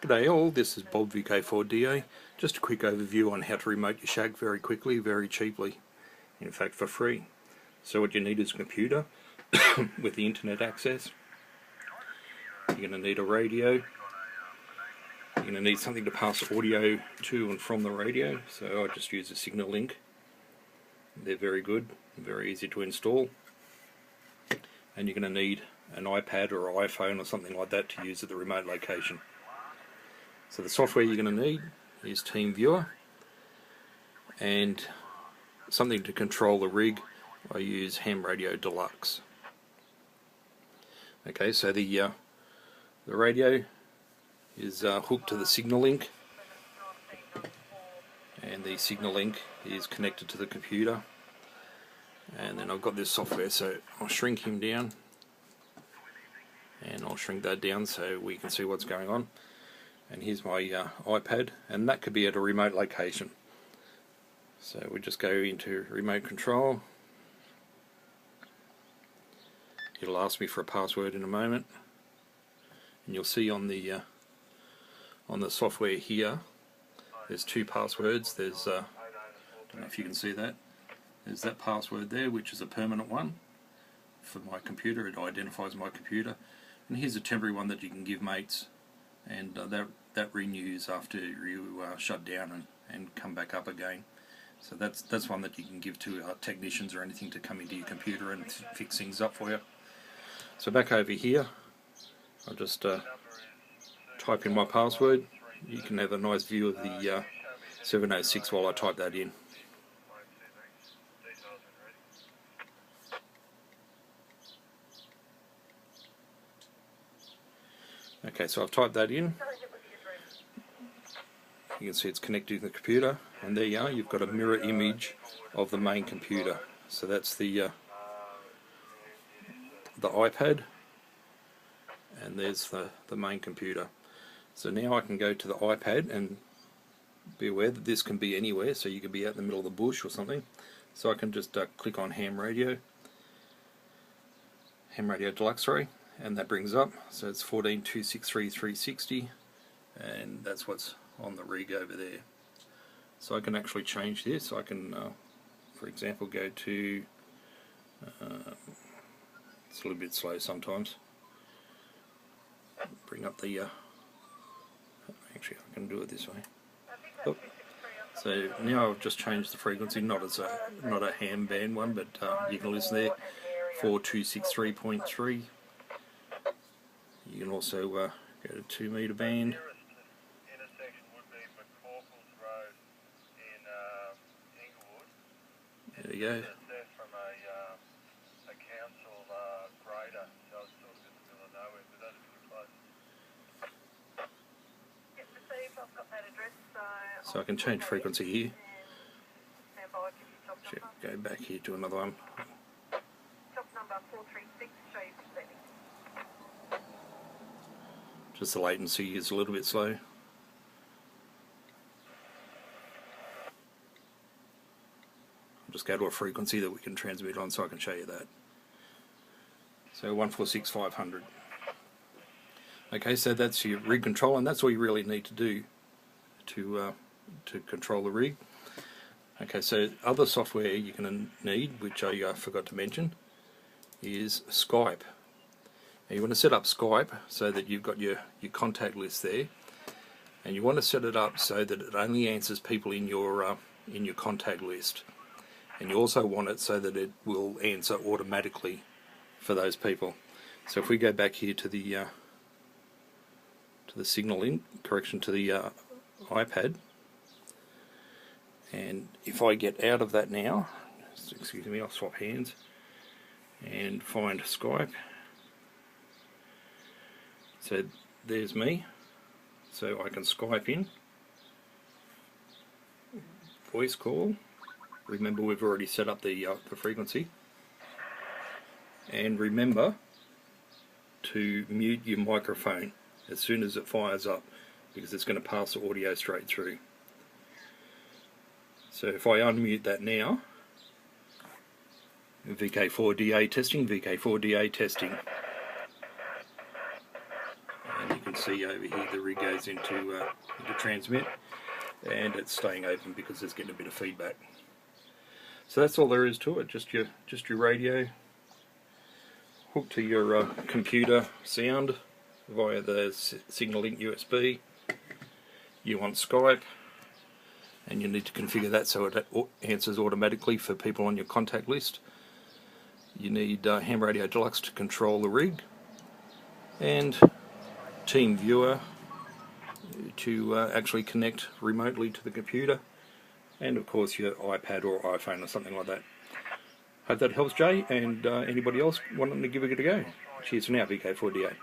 G'day all, this is Bob VK4DA. Just a quick overview on how to remote your shag very quickly, very cheaply. In fact, for free. So what you need is a computer with the internet access. You're going to need a radio. You're going to need something to pass audio to and from the radio. So I just use a Signal Link. They're very good, very easy to install. And you're going to need an iPad or iPhone or something like that to use at the remote location. So the software you're going to need is TeamViewer, and something to control the rig. I use Ham Radio Deluxe. Okay, so the radio is hooked to the Signal Link, and the Signal Link is connected to the computer. And then I've got this software, so I'll shrink him down, and I'll shrink that down so we can see what's going on. And here's my iPad, and that could be at a remote location. So we just go into remote control. It'll ask me for a password in a moment, and you'll see on the software here there's two passwords. There's I don't know if you can see that. There's that password there, which is a permanent one for my computer. It identifies my computer, and here's a temporary one that you can give mates, and that renews after you shut down and come back up again. So that's one that you can give to technicians or anything to come into your computer and fix things up for you. So back over here, I'll just type in my password. You can have a nice view of the 706 while I type that in. Okay, so I've typed that in. You can see it's connected to the computer, and there you are. You've got a mirror image of the main computer. So that's the iPad, and there's the main computer. So now I can go to the iPad, and be aware that this can be anywhere. So you could be out in the middle of the bush or something. So I can just click on Ham Radio Deluxe, sorry, and that brings up. So it's 14.263.360, and that's what's on the rig over there. So I can actually change this. I can, for example, go to, it's a little bit slow sometimes, bring up the, actually I can do it this way. Oh. So now I've just changed the frequency, not a ham band one, but you can listen there, 4263.3. You can also go to 2 meter band. There you go. So I can change frequency here. Should go back here to another one. Just the latency is a little bit slow. Just go to a frequency that we can transmit on so I can show you that. So 146.500. Okay, so that's your rig control, and that's all you really need to do to control the rig. Okay, so other software you're going to need, which I forgot to mention, is Skype. Now you want to set up Skype so that you've got your contact list there, and you want to set it up so that it only answers people in your contact list. And you also want it so that it will answer automatically for those people. So if we go back here to the Signal Link, to the iPad, and if I get out of that now, excuse me, I'll swap hands and find Skype. So there's me. So I can Skype in, voice call. Remember, we've already set up the frequency, and remember to mute your microphone as soon as it fires up, because it's going to pass the audio straight through. So if I unmute that now, VK4DA testing, VK4DA testing, and you can see over here the rig goes into transmit, and it's staying open because it's getting a bit of feedback. So that's all there is to it. Just your radio hooked to your computer sound via the Signal-Link USB. You want Skype, and you need to configure that so it answers automatically for people on your contact list. You need Ham Radio Deluxe to control the rig, and Team Viewer to actually connect remotely to the computer, and of course your iPad or iPhone or something like that. Hope that helps, Jay, and anybody else wanting to give it a go. Cheers for now, VK4DA.